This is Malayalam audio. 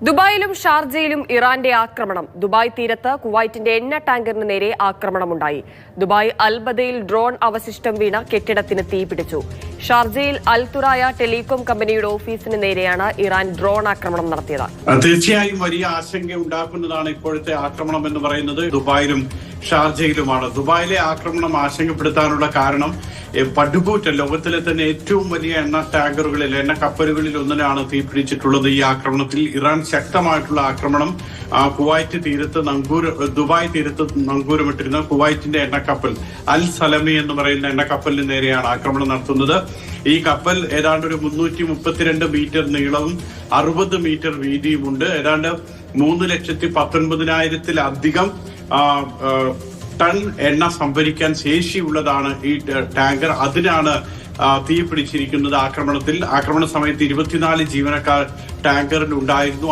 ദുബായിലും ഷാർജയിലും ഇറാന്റെ ആക്രമണം. ദുബായ് തീരത്ത് കുവൈറ്റിന്റെ എണ്ണ ടാങ്കറിന് നേരെ ആക്രമണമുണ്ടായി. ദുബായ് അൽബദയിൽ ഡ്രോൺ അവശിഷ്ടം വീണ കെട്ടിടത്തിന് തീപിടിച്ചു. ഷാർജയിൽ അൽതുറായ ടെലികോം കമ്പനിയുടെ ഓഫീസിന് നേരെയാണ് ഇറാൻ ഡ്രോൺ ആക്രമണം നടത്തിയത്. തീർച്ചയായും വലിയ ആശങ്ക ഉണ്ടാക്കുന്നതാണ് ഇപ്പോഴത്തെ ആക്രമണം എന്ന് പറയുന്നത്. ദുബായിലും ഷാർജയിലുമാണ്. ദുബായിലെ ആക്രമണം ആശങ്കപ്പെടുത്താനുള്ള കാരണം പടുകൂറ്റൻ ലോകത്തിലെ തന്നെ ഏറ്റവും വലിയ എണ്ണ ടാങ്കറുകളിൽ എണ്ണ കപ്പലുകളിൽ ഒന്നിനാണ് തീപിടിച്ചിട്ടുള്ളത്. ഈ ആക്രമണത്തിൽ ഇറാൻ ശക്തമായിട്ടുള്ള ആക്രമണം കുവൈറ്റ് തീരത്ത് ദുബായ് തീരത്ത് നങ്കൂരമിട്ടിരുന്ന കുവൈറ്റിന്റെ എണ്ണക്കപ്പൽ അൽ സലമി എന്ന് പറയുന്ന എണ്ണക്കപ്പലിന് നേരെയാണ് ആക്രമണം നടത്തുന്നത്. ഈ കപ്പൽ ഏതാണ്ട് ഒരു 332 മീറ്റർ നീളവും 60 മീറ്റർ വീതിയുമുണ്ട്. ഏതാണ്ട് 3,19,000-ലധികം ടൺ എണ്ണ സംഭരിക്കാൻ ശേഷിയുള്ളതാണ് ഈ ടാങ്കർ. അതിനാണ് തീ പിടിച്ചിരിക്കുന്നത്. ആക്രമണ സമയത്ത് 24 ജീവനക്കാർ ടാങ്കറിൽ ഉണ്ടായിരുന്നു.